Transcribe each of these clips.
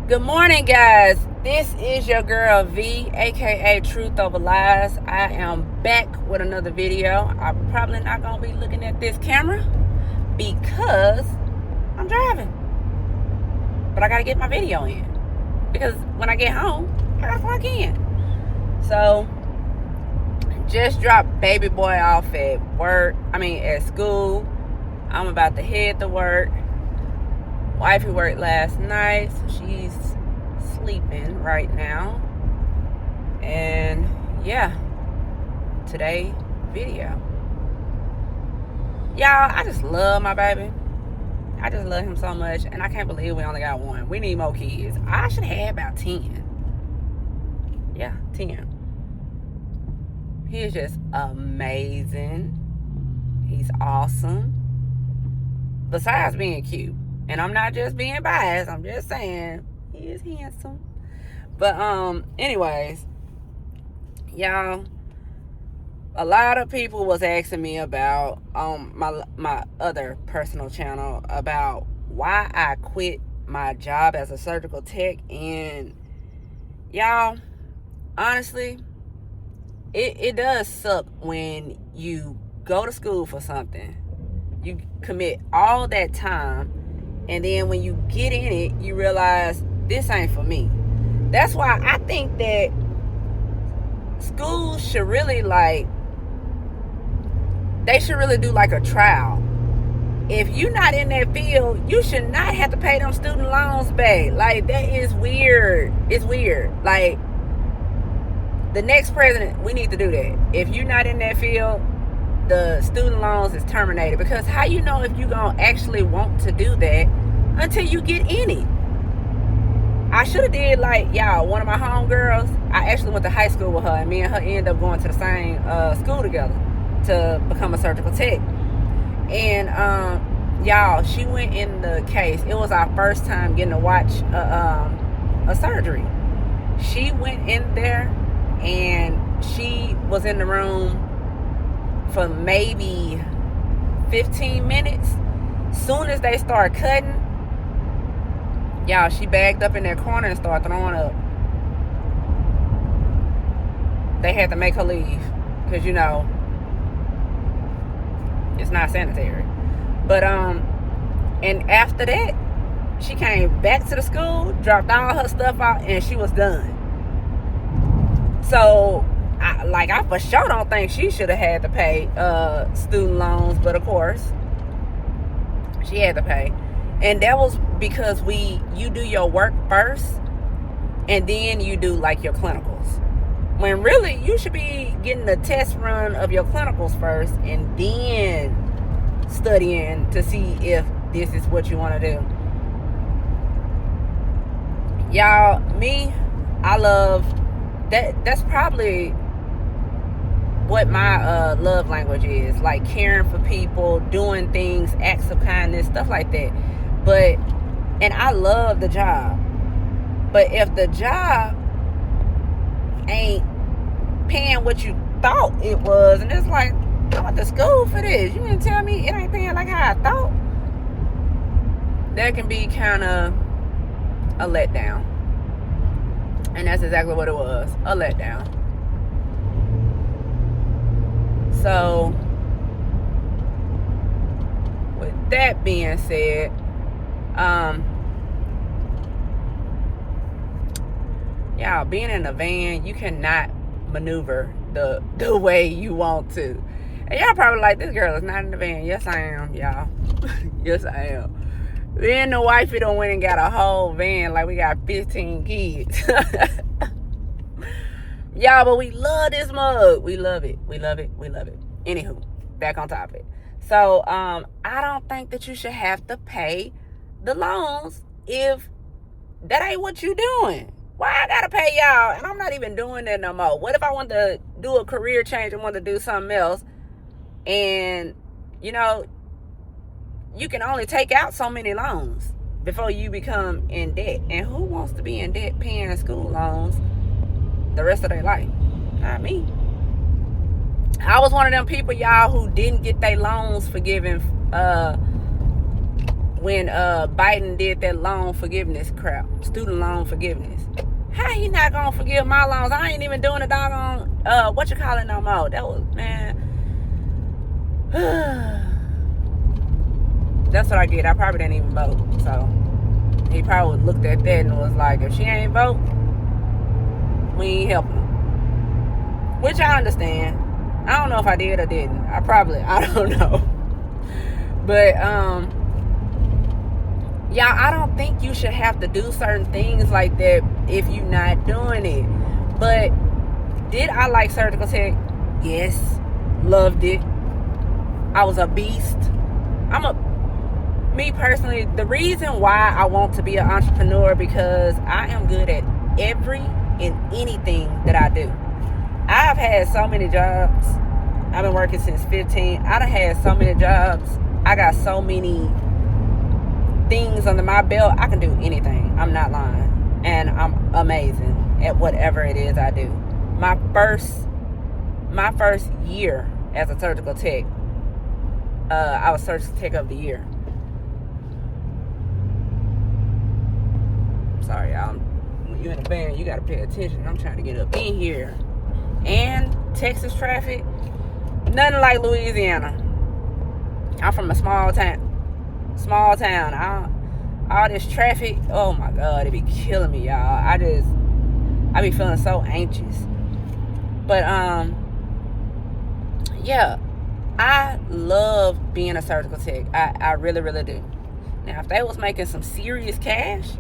Good morning, guys. This is your girl V, aka Truth Over Lies. I am back with another video. I'm probably not gonna be looking at this camera because I'm driving, but I gotta get my video in because when I get home, I gotta clock in. So, just dropped baby boy off at school. I'm about to head to work. Wifey worked last night, so she's sleeping right now. And yeah, today video. Y'all, I just love my baby. I just love him so much, and I can't believe we only got one. We need more kids. I should have about 10. Yeah, 10. He is just amazing. He's awesome. Besides being cute. And I'm not just being biased. I'm just saying he is handsome. But anyways, y'all, a lot of people was asking me about my other personal channel about why I quit my job as a surgical tech. And y'all, honestly, it does suck when you go to school for something, you commit all that time, and then when you get in it, you realize this ain't for me. That's why I think that schools should really they should really do like a trial. If you're not in that field, you should not have to pay them student loans back. Like, that is weird. It's weird. Like, the next president, we need to do that. If you're not in that field, the student loans is terminated, because how you know if you gonna actually want to do that until you get in it? I should have did one of my homegirls. I actually went to high school with her, and me and her ended up going to the same school together to become a surgical tech. And y'all, she went in the case. It was our first time getting to watch a surgery. She went in there, and she was in the room for maybe 15 minutes. Soon as they start cutting, y'all, she bagged up in that corner and started throwing up. They had to make her leave because, it's not sanitary. But and after that, she came back to the school, dropped all her stuff out, and she was done. So I for sure don't think she should have had to pay student loans, but of course she had to pay. And that was because you do your work first, and then you do like your clinicals, when really you should be getting the test run of your clinicals first and then studying to see if this is what you want to do. Y'all, I love that. That's probably what my love language is, like caring for people, doing things, acts of kindness, stuff like that. And I love the job, but if the job ain't paying what you thought it was, and it's like, I went to school for this, you didn't tell me it ain't paying like how I thought, that can be kind of a letdown. And that's exactly what it was, a letdown. So, with that being said, y'all, being in a van, you cannot maneuver the way you want to. And y'all probably like, this girl is not in the van. Yes, I am, y'all. Yes, I am. Then the wifey done went and got a whole van like we got 15 kids. Y'all, but we love this mug. We love it. We love it. We love it. Anywho, back on topic. So, I don't think that you should have to pay the loans if that ain't what you doing. Why I gotta pay y'all? And I'm not even doing that no more. What if I want to do a career change and want to do something else? And, you can only take out so many loans before you become in debt. And who wants to be in debt paying school loans the rest of their life? Not me. I was one of them people, y'all, who didn't get their loans forgiven when Biden did that loan forgiveness crap, student loan forgiveness. How he not gonna forgive my loans? I ain't even doing a doggone what you call it no more. That was, man. That's what I get. I probably didn't even vote. So he probably looked at that and was like, if she ain't vote, we ain't helping her. Which I understand. I don't know if I did or didn't. I don't know. But y'all, I don't think you should have to do certain things like that if you're not doing it. But did I like surgical tech? Yes. Loved it. I was a beast. Me personally, the reason why I want to be an entrepreneur, because I am good at every and anything that I do. I've had so many jobs. I've been working since 15. I done had so many jobs. I got so many things under my belt. I can do anything. I'm not lying. And I'm amazing at whatever it is I do. My first year as a surgical tech, I was surgical tech of the year. Sorry, y'all. When you're in a band, you gotta pay attention. I'm trying to get up in here. And Texas traffic, nothing like Louisiana. I'm from a small town. All this traffic, oh my God, it be killing me, y'all. I be feeling so anxious. But yeah, I love being a surgical tech. I really, really do. Now, if they was making some serious cash,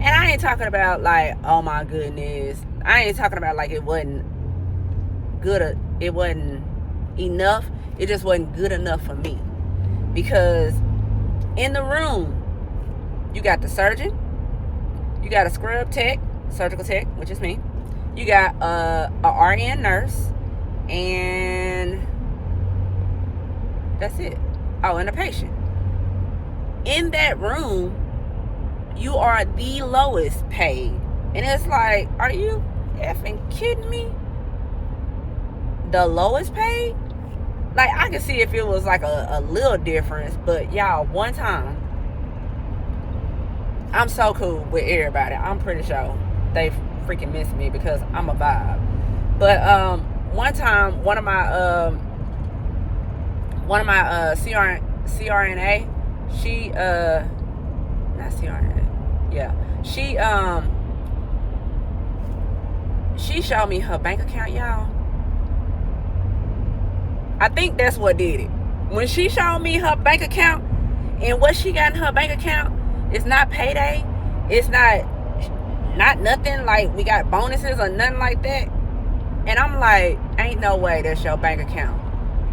and I ain't talking about like, oh my goodness, I ain't talking about like it wasn't good, it wasn't enough, it just wasn't good enough for me. Because in the room, you got the surgeon, you got a scrub tech, surgical tech, which is me, you got a RN nurse, and that's it. Oh, and a patient. In that room, you are the lowest paid. And it's like, are you effing kidding me? The lowest paid? Like, I can see if it was like a little difference, but y'all, one time, I'm so cool with everybody. I'm pretty sure they freaking miss me because I'm a vibe. But one time, one of my CRNA, she not CRNA, yeah, she showed me her bank account, y'all. I think that's what did it. When she showed me her bank account, and what she got in her bank account, it's not payday, it's not nothing like we got bonuses or nothing like that. And I'm like, ain't no way that's your bank account.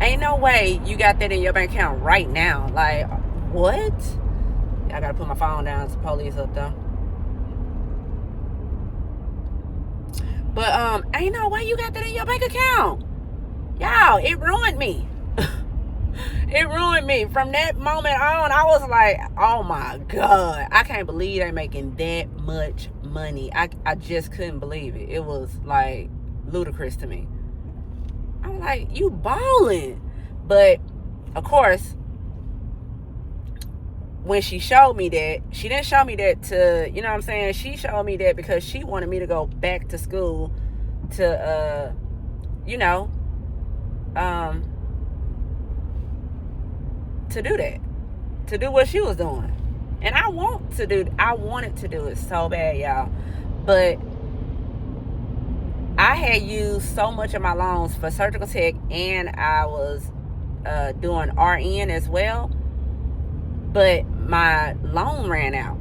Ain't no way you got that in your bank account right now. Like, what? I gotta put my phone down. It's the police up though. But ain't no way you got that in your bank account. Y'all, it ruined me. It ruined me. From that moment on, I was like, oh my God, I can't believe they're making that much money. I just couldn't believe it. It was like ludicrous to me. I'm like, you balling. But of course, when she showed me that, she didn't show me that to, you know what I'm saying? She showed me that because she wanted me to go back to school to, to do that, to do what she was doing. And I wanted to do it so bad, y'all. But I had used so much of my loans for surgical tech, and I was doing RN as well. But my loan ran out,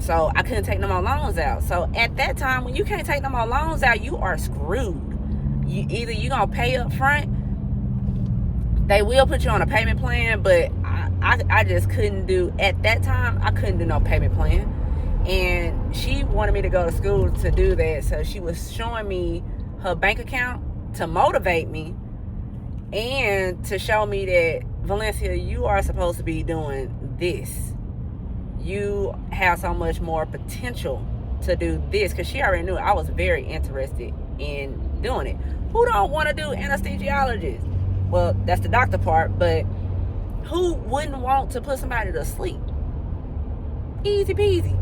so I couldn't take no more loans out. So at that time, when you can't take no more loans out, you are screwed. Either you're gonna pay up front, they will put you on a payment plan, but I just couldn't do, at that time, I couldn't do no payment plan. And she wanted me to go to school to do that, so she was showing me her bank account to motivate me and to show me that, Valencia, you are supposed to be doing this. You have so much more potential to do this, because she already knew I was very interested in doing it. Who don't want to do anesthesiologist? Well, that's the doctor part, but who wouldn't want to put somebody to sleep? Easy peasy.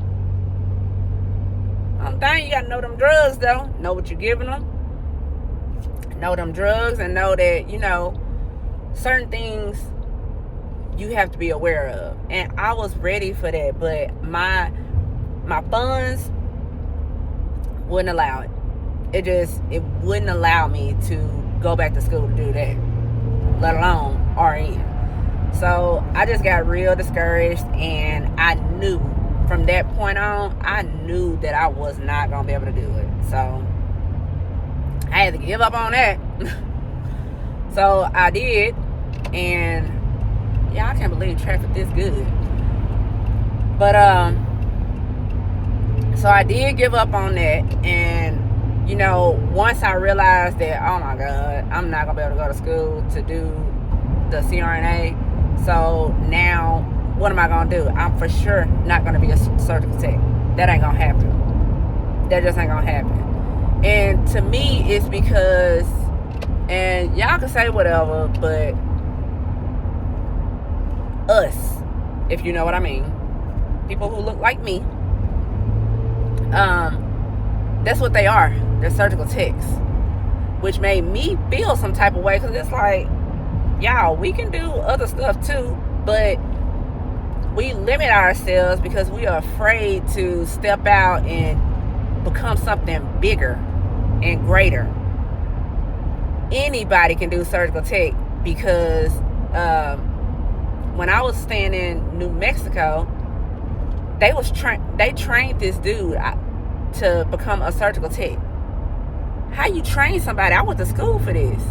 Thing, you gotta know them drugs though. Know what you're giving them. Know them drugs and know that, certain things you have to be aware of. And I was ready for that, but my funds wouldn't allow it. It wouldn't allow me to go back to school to do that, let alone RN. So I just got real discouraged, and I knew from that point on, I knew that I was not going to be able to do it. So I had to give up on that. So I did, and I can't believe traffic this good. But so I did give up on that, and once I realized that, oh my God, I'm not gonna be able to go to school to do the CRNA. So now, what am I gonna do? I'm for sure not gonna be a surgical tech. That ain't gonna happen. That just ain't gonna happen. And to me, it's because, and y'all can say whatever, but us, if you know what I mean, people who look like me, that's what they are. They're surgical techs, which made me feel some type of way, because it's like, y'all, we can do other stuff too, but we limit ourselves because we are afraid to step out and become something bigger and greater. Anybody can do surgical tech, because when I was staying in New Mexico, they trained this dude to become a surgical tech. How you train somebody? I went to school for this.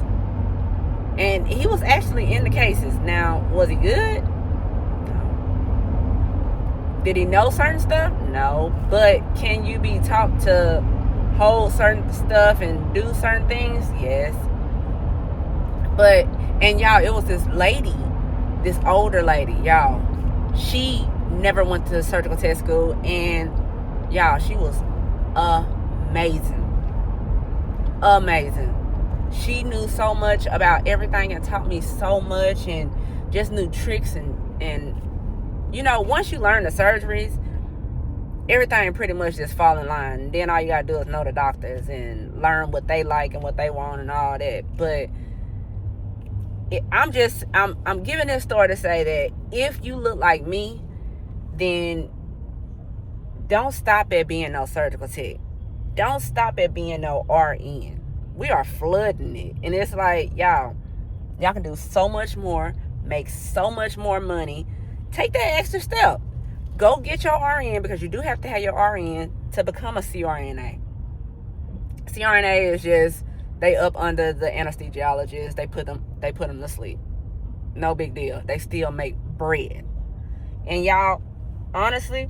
And he was actually in the cases. Now, was he good? No. Did he know certain stuff? No. But can you be taught to hold certain stuff and do certain things? Yes. But, and y'all, it was this lady, this older lady, y'all. She never went to surgical tech school, and y'all, she was amazing. She knew so much about everything and taught me so much, and just knew tricks, and once you learn the surgeries, everything pretty much just fall in line. And then all you gotta do is know the doctors and learn what they like and what they want and all that. But I'm giving this story to say that if you look like me, then don't stop at being no surgical tech. Don't stop at being no RN. We are flooding it. And it's like, y'all can do so much more, make so much more money. Take that extra step. Go get your RN, because you do have to have your RN to become a CRNA. CRNA is just, they up under the anesthesiologist. They put them to sleep. No big deal. They still make bread. And y'all, honestly,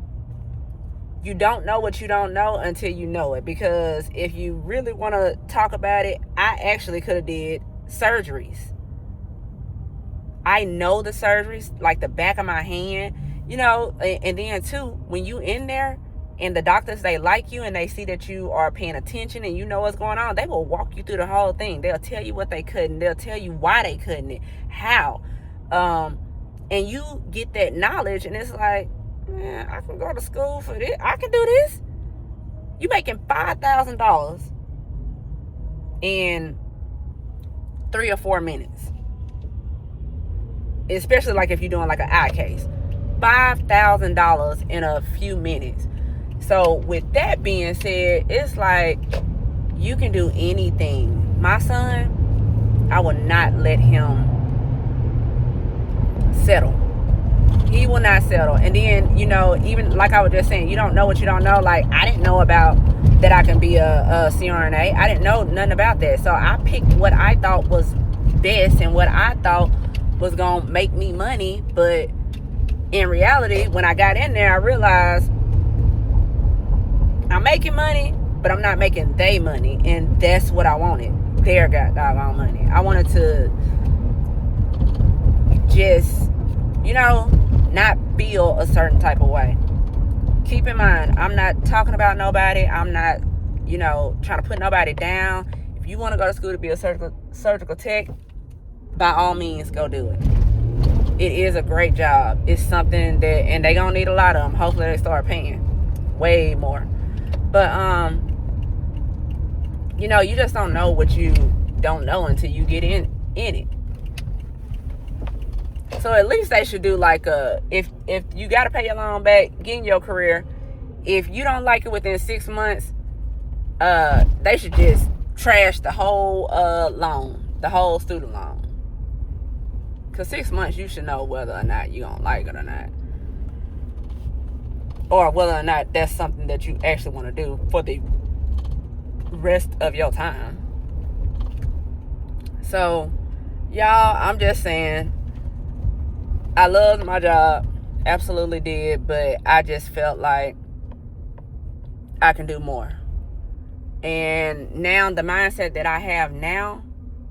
you don't know what you don't know until you know it. Because if you really want to talk about it, I actually could have did surgeries. I know the surgeries like the back of my hand, and then too, when you in there and the doctors, they like you and they see that you are paying attention and you know what's going on, they will walk you through the whole thing. They'll tell you what they couldn't. They'll tell you why they couldn't, how. And you get that knowledge, and it's like, man, I can go to school for this. I can do this. You making $5,000 in 3 or 4 minutes. Especially like if you're doing like an eye case. $5,000 in a few minutes. So with that being said, it's like you can do anything. My son, I will not let him settle. He will not settle. And then, even like I was just saying, you don't know what you don't know. Like, I didn't know about that I can be a CRNA. I didn't know nothing about that. So I picked what I thought was best and what I thought was going to make me money. But in reality, when I got in there, I realized I'm making money, but I'm not making they money. And that's what I wanted. Their doggone money. I wanted to just, not feel a certain type of way. Keep in mind, I'm not talking about nobody. I'm not, trying to put nobody down. If you want to go to school to be a surgical tech, by all means, go do it. it is a great job. It's something that, and they gonna need a lot of them. Hopefully they start paying way more. But you know, you just don't know what you don't know until you get in it. So at least they should do like if you gotta pay your loan back, get in your career. If you don't like it within 6 months, they should just trash the whole loan, the whole student loan. Cause 6 months you should know whether or not you gonna like it or not, or whether or not that's something that you actually want to do for the rest of your time. So, y'all, I'm just saying, I loved my job, absolutely did, but I just felt like I can do more. And now the mindset that I have now,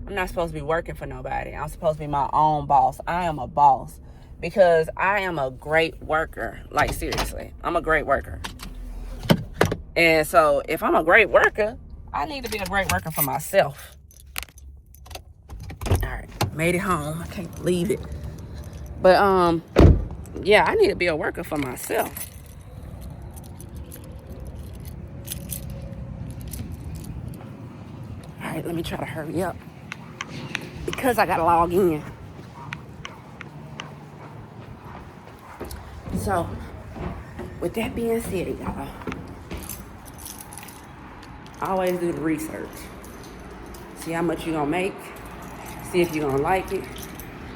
I'm not supposed to be working for nobody. I'm supposed to be my own boss. I am a boss because I am a great worker. Like, seriously, I'm a great worker. And so if I'm a great worker, I need to be a great worker for myself. All right, made it home. I can't believe it. But yeah, I need to be a worker for myself. All right, let me try to hurry up because I gotta log in. So, with that being said, y'all, always do the research. See how much you're gonna make. See if you're gonna like it.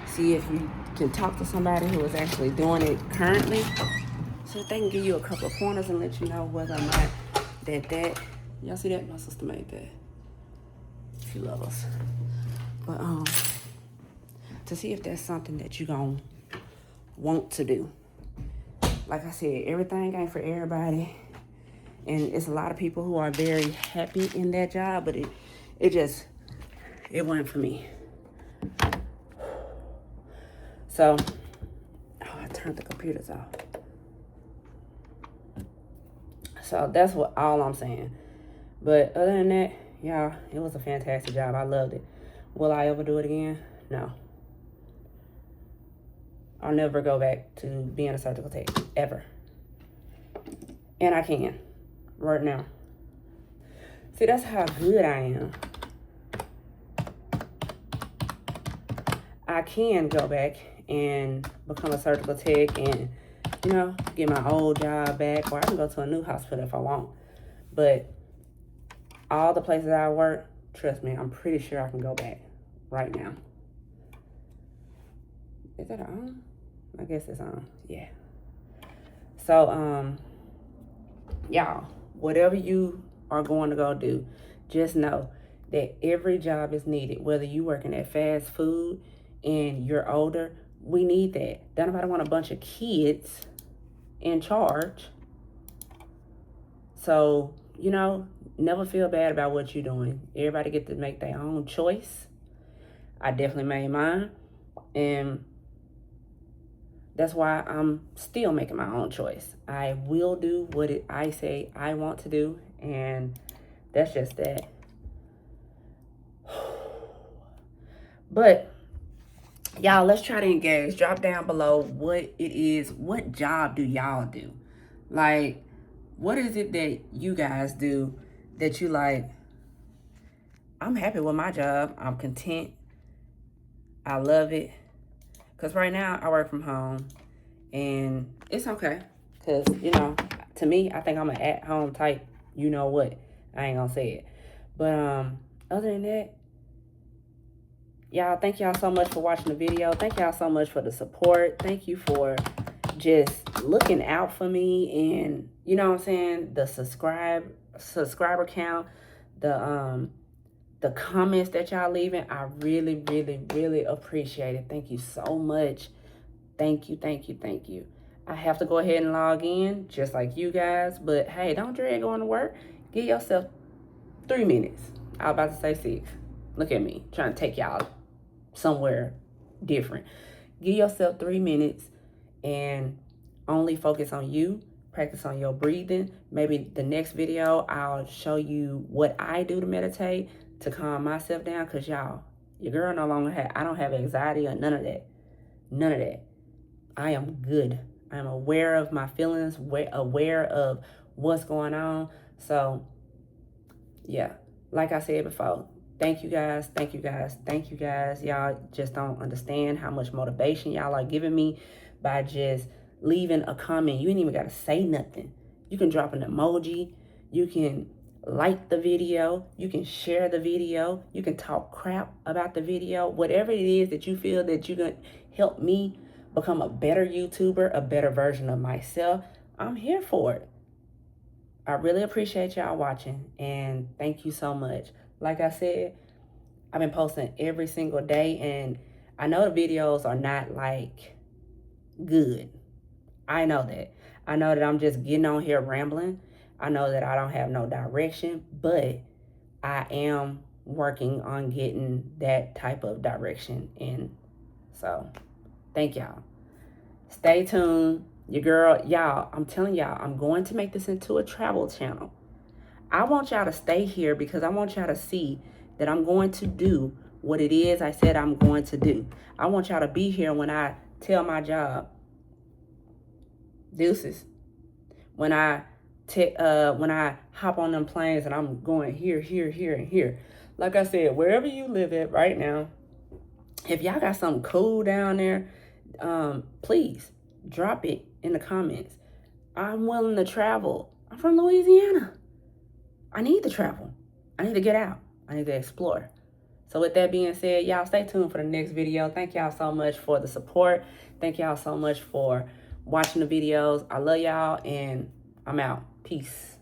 See if you can talk to somebody who is actually doing it currently, so that they can give you a couple of pointers and let you know whether or not that y'all see that? My sister made that. She loves us. But to see if that's something that you're gonna want to do. Like I said, everything ain't for everybody, and it's a lot of people who are very happy in that job, but it wasn't for me. So, I turned the computers off. So that's all I'm saying. But other than that, y'all, it was a fantastic job. I loved it. Will I ever do it again? No. I'll never go back to being a surgical tech, ever. And I can, right now. See, that's how good I am. I can go back and become a surgical tech and, you know, get my old job back, or I can go to a new hospital if I want. But all the places I work, trust me, I'm pretty sure I can go back right now. Is that on? I guess it's on. Yeah. So, y'all, whatever you are going to go do, just know that every job is needed. Whether you working at fast food and you're older, we need that. Don't nobody want a bunch of kids in charge. So, you know, never feel bad about what you're doing. Everybody get to make their own choice. I definitely made mine. And that's why I'm still making my own choice. I will do what I say I want to do. And that's just that. But y'all, let's try to engage. Drop down below what it is. What job do y'all do? Like, what is it that you guys do that you like? I'm happy with my job. I'm content. I love it. Because right now, I work from home. And it's okay. Because, you know, to me, I think I'm an at-home type. You know what? I ain't gonna say it. But other than that, y'all, thank y'all so much for watching the video. Thank y'all so much for the support. Thank you for just looking out for me, and you know what I'm saying, the subscriber count, the comments that y'all leaving. I really, really, really appreciate it. Thank you so much. Thank you, thank you, thank you. I have to go ahead and log in just like you guys, but hey, don't dread going to work. Give yourself 3 minutes. I was about to say 6. Look at me trying to take y'all somewhere different. Give yourself 3 minutes and only focus on you. Practice on your breathing. Maybe the next video I'll show you what I do to meditate to calm myself down, because y'all, your girl no longer I don't have anxiety or none of that. None of that. I am good. I'm aware of my feelings, aware of what's going on. So, yeah, like I said before, thank you guys, thank you guys, thank you guys. Y'all just don't understand how much motivation y'all are giving me by just leaving a comment. You ain't even got to say nothing. You can drop an emoji. You can like the video. You can share the video. You can talk crap about the video. Whatever it is that you feel that you're going to help me become a better YouTuber, a better version of myself, I'm here for it. I really appreciate y'all watching, and thank you so much. Like I said, I've been posting every single day, and I know the videos are not like good. I know that. I know that I'm just getting on here rambling. I know that I don't have no direction, but I am working on getting that type of direction. And so, thank y'all. Stay tuned. Your girl, y'all, I'm telling y'all, I'm going to make this into a travel channel. I want y'all to stay here because I want y'all to see that I'm going to do what it is I said I'm going to do. I want y'all to be here when I tell my job, deuces. When I hop on them planes and I'm going here, here, here, and here. Like I said, wherever you live at right now, if y'all got something cool down there, please drop it in the comments. I'm willing to travel. I'm from Louisiana. I need to travel. I need to get out. I need to explore. So with that being said, y'all stay tuned for the next video. Thank y'all so much for the support. Thank y'all so much for watching the videos. I love y'all, and I'm out. Peace.